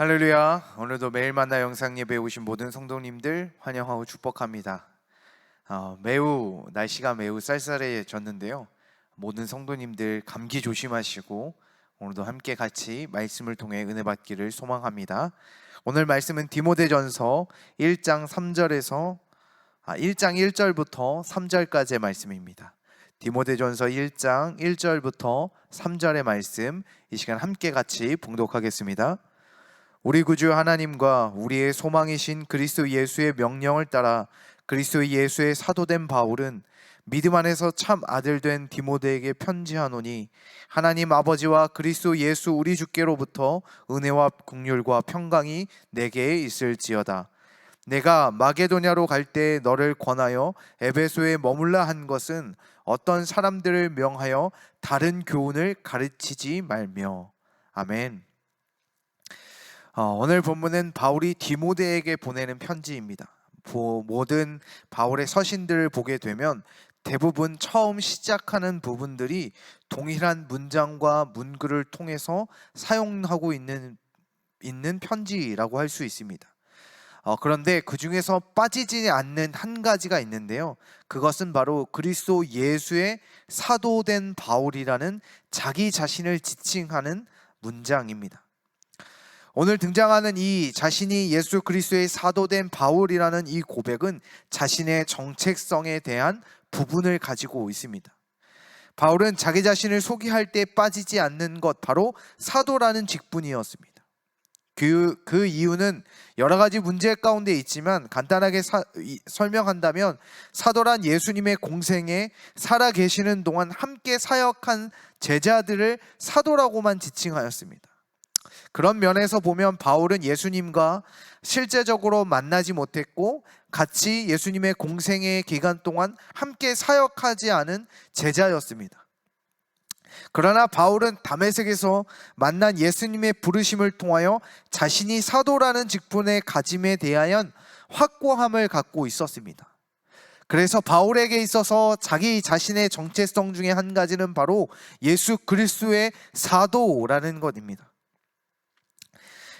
할렐루야. 오늘도 매일 만나 영상 예배에 오신 모든 성도님들 환영하고 축복합니다. 날씨가 매우 쌀쌀해졌는데요. 모든 성도님들 감기 조심하시고 오늘도 함께 같이 말씀을 통해 은혜 받기를 소망합니다. 오늘 말씀은 디모데전서 1장 1절부터 3절까지의 말씀입니다. 디모데전서 1장 1절부터 3절의 말씀, 이 시간 함께 같이 봉독하겠습니다. 우리 구주 하나님과 우리의 소망이신 그리스도 예수의 명령을 따라 그리스도 예수의 사도된 바울은 믿음 안에서 참 아들 된 디모데에게 편지하노니, 하나님 아버지와 그리스도 예수 우리 주께로부터 은혜와 긍휼과 평강이 내게 있을지어다. 내가 마게도냐로 갈 때 너를 권하여 에베소에 머물라 한 것은 어떤 사람들을 명하여 다른 교훈을 가르치지 말며. 아멘. 오늘 본문은 바울이 디모데에게 보내는 편지입니다. 모든 바울의 서신들을 보게 되면 대부분 처음 시작하는 부분들이 동일한 문장과 문구를 통해서 사용하고 있는 편지라고 할 수 있습니다. 그런데 그 중에서 빠지지 않는 한 가지가 있는데요. 그것은 바로 그리스도 예수의 사도된 바울이라는 자기 자신을 지칭하는 문장입니다. 오늘 등장하는 이 자신이 예수 그리스도의 사도된 바울이라는 이 고백은 자신의 정체성에 대한 부분을 가지고 있습니다. 바울은 자기 자신을 소개할 때 빠지지 않는 것, 바로 사도라는 직분이었습니다. 그 이유는 여러 가지 문제 가운데 있지만 간단하게 설명한다면, 사도란 예수님의 공생에 살아 계시는 동안 함께 사역한 제자들을 사도라고만 지칭하였습니다. 그런 면에서 보면 바울은 예수님과 실제적으로 만나지 못했고 같이 예수님의 공생의 기간 동안 함께 사역하지 않은 제자였습니다. 그러나 바울은 다메섹에서 만난 예수님의 부르심을 통하여 자신이 사도라는 직분의 가짐에 대하여 확고함을 갖고 있었습니다. 그래서 바울에게 있어서 자기 자신의 정체성 중에 한 가지는 바로 예수 그리스도의 사도라는 것입니다.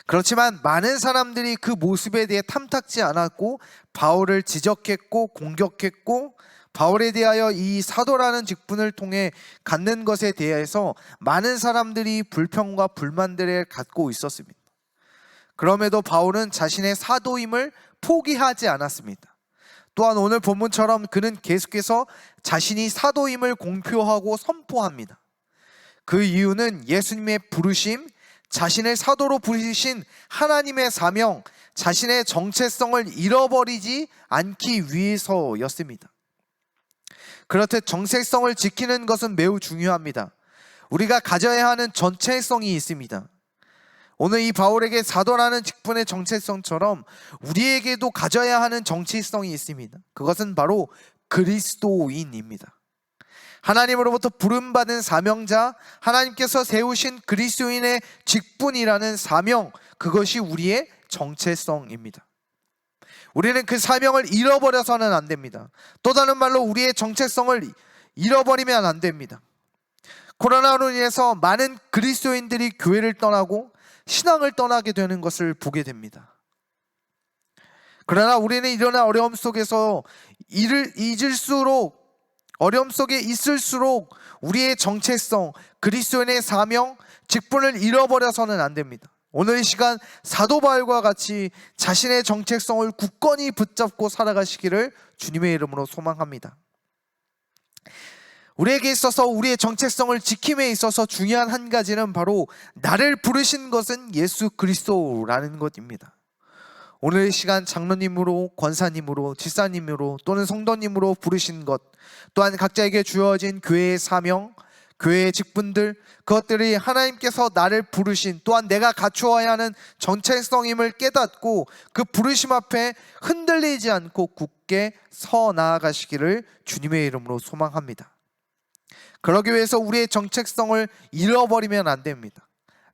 그렇지만 많은 사람들이 그 모습에 대해 탐탁지 않았고 바울을 지적했고 공격했고, 바울에 대하여 이 사도라는 직분을 통해 갖는 것에 대해서 많은 사람들이 불평과 불만들을 갖고 있었습니다. 그럼에도 바울은 자신의 사도임을 포기하지 않았습니다. 또한 오늘 본문처럼 그는 계속해서 자신이 사도임을 공표하고 선포합니다. 그 이유는 예수님의 부르심, 자신을 사도로 부르신 하나님의 사명, 자신의 정체성을 잃어버리지 않기 위해서였습니다. 그렇듯 정체성을 지키는 것은 매우 중요합니다. 우리가 가져야 하는 정체성이 있습니다. 오늘 이 바울에게 사도라는 직분의 정체성처럼 우리에게도 가져야 하는 정체성이 있습니다. 그것은 바로 그리스도인입니다. 하나님으로부터 부름받은 사명자, 하나님께서 세우신 그리스도인의 직분이라는 사명, 그것이 우리의 정체성입니다. 우리는 그 사명을 잃어버려서는 안 됩니다. 또 다른 말로 우리의 정체성을 잃어버리면 안 됩니다. 코로나로 인해서 많은 그리스도인들이 교회를 떠나고 신앙을 떠나게 되는 것을 보게 됩니다. 그러나 우리는 이런 어려움 속에서 어려움 속에 있을수록 우리의 정체성, 그리스도인의 사명, 직분을 잃어버려서는 안 됩니다. 오늘 이 시간 사도 바울과 같이 자신의 정체성을 굳건히 붙잡고 살아가시기를 주님의 이름으로 소망합니다. 우리에게 있어서 우리의 정체성을 지킴에 있어서 중요한 한 가지는 바로 나를 부르신 것은 예수 그리스도라는 것입니다. 오늘 이 시간 장로님으로, 권사님으로, 집사님으로 또는 성도님으로 부르신 것, 또한 각자에게 주어진 교회의 사명, 교회의 직분들, 그것들이 하나님께서 나를 부르신, 또한 내가 갖추어야 하는 정체성임을 깨닫고 그 부르심 앞에 흔들리지 않고 굳게 서 나아가시기를 주님의 이름으로 소망합니다. 그러기 위해서 우리의 정체성을 잃어버리면 안 됩니다.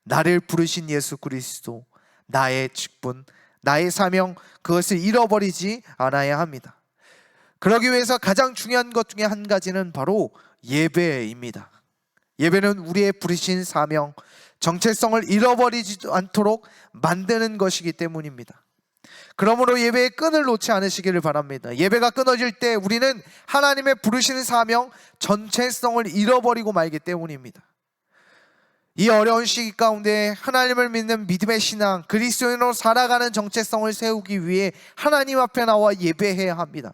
나를 부르신 예수 그리스도, 나의 직분, 나의 사명, 그것을 잃어버리지 않아야 합니다. 그러기 위해서 가장 중요한 것 중에 한 가지는 바로 예배입니다. 예배는 우리의 부르신 사명, 정체성을 잃어버리지 않도록 만드는 것이기 때문입니다. 그러므로 예배의 끈을 놓지 않으시기를 바랍니다. 예배가 끊어질 때 우리는 하나님의 부르시는 사명, 정체성을 잃어버리고 말기 때문입니다. 이 어려운 시기 가운데 하나님을 믿는 믿음의 신앙, 그리스도인으로 살아가는 정체성을 세우기 위해 하나님 앞에 나와 예배해야 합니다.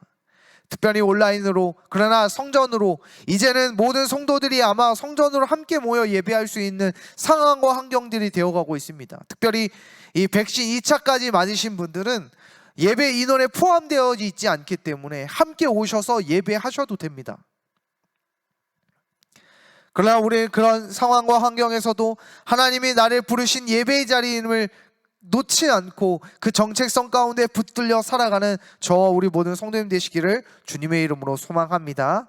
특별히 온라인으로, 그러나 성전으로, 이제는 모든 성도들이 아마 성전으로 함께 모여 예배할 수 있는 상황과 환경들이 되어가고 있습니다. 특별히 이 백신 2차까지 맞으신 분들은 예배 인원에 포함되어 있지 않기 때문에 함께 오셔서 예배하셔도 됩니다. 그러나 우리 그런 상황과 환경에서도 하나님이 나를 부르신 예배의 자리임을 놓지 않고 그 정체성 가운데 붙들려 살아가는 저와 우리 모든 성도님 되시기를 주님의 이름으로 소망합니다.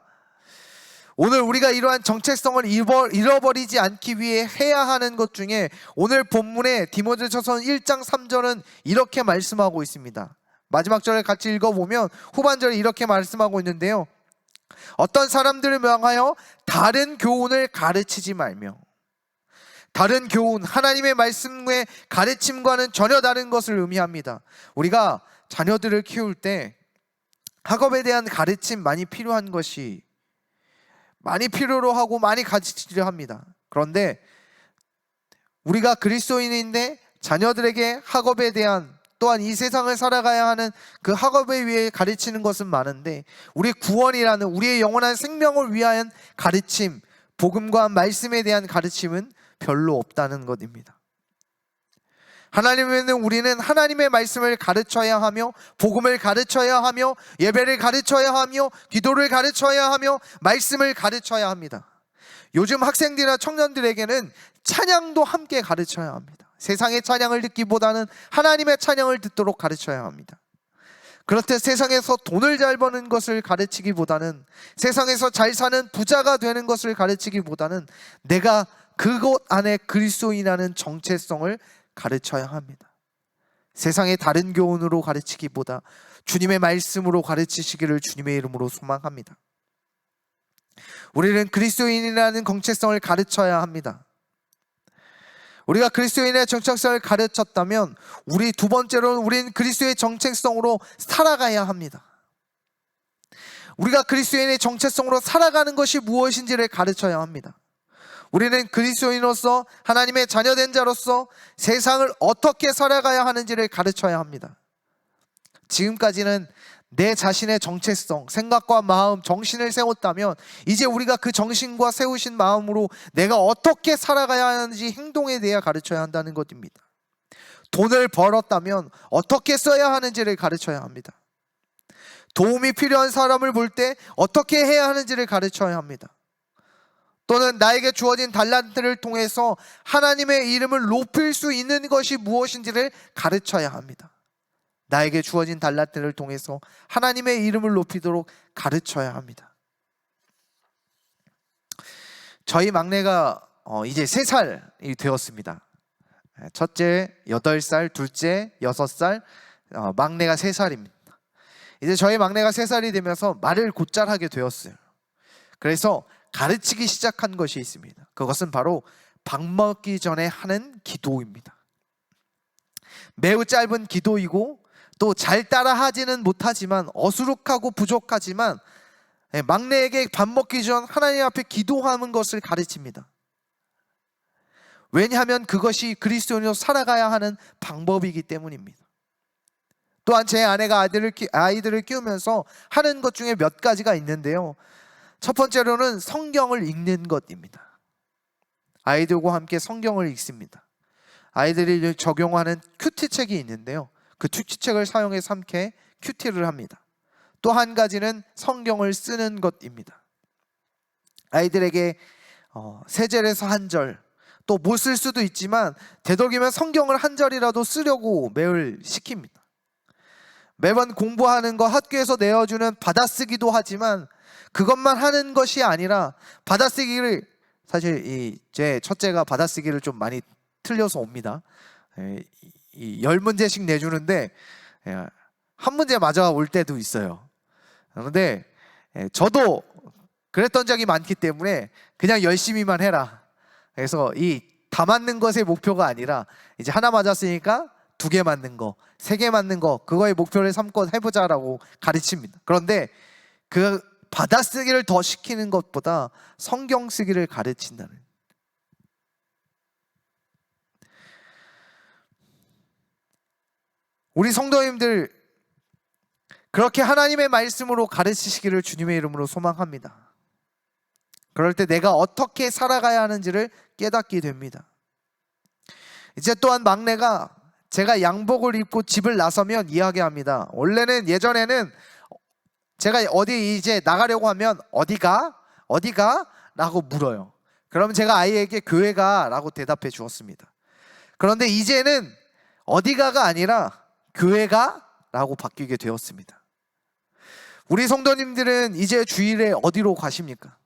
오늘 우리가 이러한 정체성을 잃어버리지 않기 위해 해야 하는 것 중에 오늘 본문의 디모데전서 1장 3절은 이렇게 말씀하고 있습니다. 마지막 절을 같이 읽어보면 후반절에 이렇게 말씀하고 있는데요, 어떤 사람들을 명하여 다른 교훈을 가르치지 말며. 다른 교훈, 하나님의 말씀의 가르침과는 전혀 다른 것을 의미합니다. 우리가 자녀들을 키울 때 학업에 대한 가르침 많이 필요한 것이 많이 필요로 하고 많이 가르치려 합니다. 그런데 우리가 그리스도인인데 자녀들에게 학업에 대한, 또한 이 세상을 살아가야 하는 그 학업에 위해 가르치는 것은 많은데 우리의 구원이라는, 우리의 영원한 생명을 위한 가르침, 복음과 말씀에 대한 가르침은 별로 없다는 것입니다. 하나님에는 우리는 하나님의 말씀을 가르쳐야 하며, 복음을 가르쳐야 하며, 예배를 가르쳐야 하며, 기도를 가르쳐야 하며, 말씀을 가르쳐야 합니다. 요즘 학생들이나 청년들에게는 찬양도 함께 가르쳐야 합니다. 세상의 찬양을 듣기보다는 하나님의 찬양을 듣도록 가르쳐야 합니다. 그렇듯 세상에서 돈을 잘 버는 것을 가르치기보다는, 세상에서 잘 사는 부자가 되는 것을 가르치기보다는 내가 그곳 안에 그리스도인이라는 정체성을 가르쳐야 합니다. 세상의 다른 교훈으로 가르치기보다 주님의 말씀으로 가르치시기를 주님의 이름으로 소망합니다. 우리는 그리스도인이라는 정체성을 가르쳐야 합니다. 우리가 그리스도인의 정체성을 가르쳤다면 우리 두 번째로는 우리는 그리스도의 정체성으로 살아가야 합니다. 우리가 그리스도인의 정체성으로 살아가는 것이 무엇인지를 가르쳐야 합니다. 우리는 그리스도인으로서, 하나님의 자녀된 자로서 세상을 어떻게 살아가야 하는지를 가르쳐야 합니다. 지금까지는 내 자신의 정체성, 생각과 마음, 정신을 세웠다면 이제 우리가 그 정신과 세우신 마음으로 내가 어떻게 살아가야 하는지 행동에 대해 가르쳐야 한다는 것입니다. 돈을 벌었다면 어떻게 써야 하는지를 가르쳐야 합니다. 도움이 필요한 사람을 볼 때 어떻게 해야 하는지를 가르쳐야 합니다. 또는 나에게 주어진 달란트를 통해서 하나님의 이름을 높일 수 있는 것이 무엇인지를 가르쳐야 합니다. 나에게 주어진 달란트를 통해서 하나님의 이름을 높이도록 가르쳐야 합니다. 저희 막내가 이제 3살이 되었습니다. 첫째 8살, 둘째 6살, 막내가 3살입니다. 이제 저희 막내가 3살이 되면서 말을 곧잘 하게 되었어요. 그래서 가르치기 시작한 것이 있습니다. 그것은 바로 밥 먹기 전에 하는 기도입니다. 매우 짧은 기도이고 또 잘 따라 하지는 못하지만, 어수룩하고 부족하지만 막내에게 밥 먹기 전 하나님 앞에 기도하는 것을 가르칩니다. 왜냐하면 그것이 그리스도인으로 살아가야 하는 방법이기 때문입니다. 또한 제 아내가 아이들을 키우면서 하는 것 중에 몇 가지가 있는데요, 첫 번째로는 성경을 읽는 것입니다. 아이들과 함께 성경을 읽습니다. 아이들이 적용하는 큐티책이 있는데요, 그 큐티책을 사용해서 함께 큐티를 합니다. 또 한 가지는 성경을 쓰는 것입니다. 아이들에게 세 절에서 한 절, 또 못 쓸 수도 있지만 되도록이면 성경을 한 절이라도 쓰려고 매일 시킵니다. 매번 공부하는 거 학교에서 내어주는 받아쓰기도 하지만 그것만 하는 것이 아니라 받아쓰기를, 사실 제 첫째가 받아쓰기를 좀 많이 틀려서 옵니다. 10문제씩 내주는데 한 문제 맞아 올 때도 있어요. 그런데 저도 그랬던 적이 많기 때문에 그냥 열심히만 해라. 그래서 이 다 맞는 것의 목표가 아니라 이제 하나 맞았으니까 2개 맞는 거, 3개 맞는 거, 그거의 목표를 삼고 해보자라고 가르칩니다. 그런데 그 받아쓰기를 더 시키는 것보다 성경 쓰기를 가르친다는. 우리 성도님들 그렇게 하나님의 말씀으로 가르치시기를 주님의 이름으로 소망합니다. 그럴 때 내가 어떻게 살아가야 하는지를 깨닫게 됩니다. 이제 또한 막내가 제가 양복을 입고 집을 나서면 이야기합니다. 원래는 예전에는 제가 어디 이제 나가려고 하면 어디가? 라고 물어요. 그러면 제가 아이에게 교회가 라고 대답해 주었습니다. 그런데 이제는 어디가가 아니라 교회가 라고 바뀌게 되었습니다. 우리 성도님들은 이제 주일에 어디로 가십니까?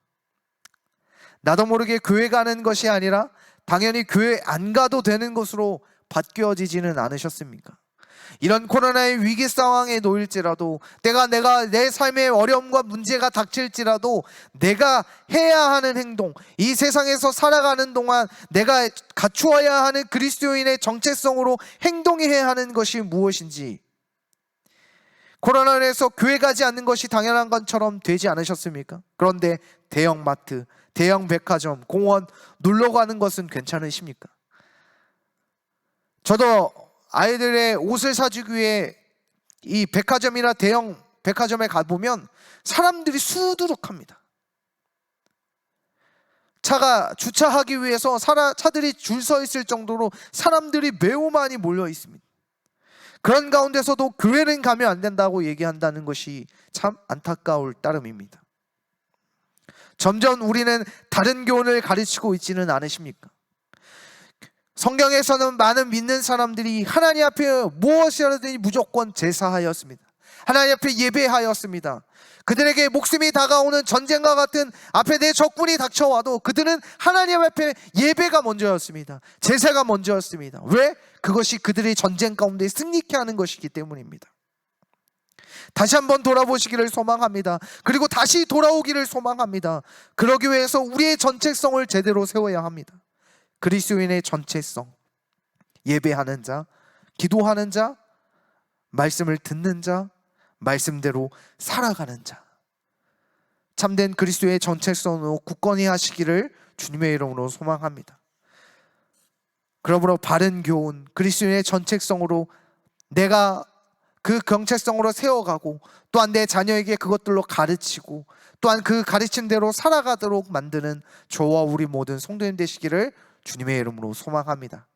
나도 모르게 교회 가는 것이 아니라 당연히 교회 안 가도 되는 것으로 바뀌어지지는 않으셨습니까? 이런 코로나의 위기 상황에 놓일지라도 내가 내 삶의 어려움과 문제가 닥칠지라도 내가 해야 하는 행동, 이 세상에서 살아가는 동안 내가 갖추어야 하는 그리스도인의 정체성으로 행동해야 하는 것이 무엇인지, 코로나로 인해서 교회 가지 않는 것이 당연한 것처럼 되지 않으셨습니까? 그런데 대형 마트, 대형 백화점, 공원 놀러 가는 것은 괜찮으십니까? 저도 아이들의 옷을 사주기 위해 이 백화점이나 대형 백화점에 가보면 사람들이 수두룩합니다. 차가 주차하기 위해서 차들이 줄 서 있을 정도로 사람들이 매우 많이 몰려 있습니다. 그런 가운데서도 교회는 가면 안 된다고 얘기한다는 것이 참 안타까울 따름입니다. 점점 우리는 다른 교훈을 가르치고 있지는 않으십니까? 성경에서는 많은 믿는 사람들이 하나님 앞에 무엇이라든지 무조건 제사하였습니다. 하나님 앞에 예배하였습니다. 그들에게 목숨이 다가오는 전쟁과 같은 앞에 내 적군이 닥쳐와도 그들은 하나님 앞에 예배가 먼저였습니다. 제사가 먼저였습니다. 왜? 그것이 그들의 전쟁 가운데 승리케 하는 것이기 때문입니다. 다시 한번 돌아보시기를 소망합니다. 그리고 다시 돌아오기를 소망합니다. 그러기 위해서 우리의 정체성을 제대로 세워야 합니다. 그리스도인의 정체성, 예배하는 자, 기도하는 자, 말씀을 듣는 자, 말씀대로 살아가는 자, 참된 그리스도의 정체성으로 굳건히 하시기를 주님의 이름으로 소망합니다. 그러므로 바른 교훈, 그리스도의 정체성으로 내가 그 정체성으로 세워가고 또한 내 자녀에게 그것들로 가르치고 또한 그 가르침대로 살아가도록 만드는 저와 우리 모든 성도님 되시기를 주님의 이름으로 소망합니다.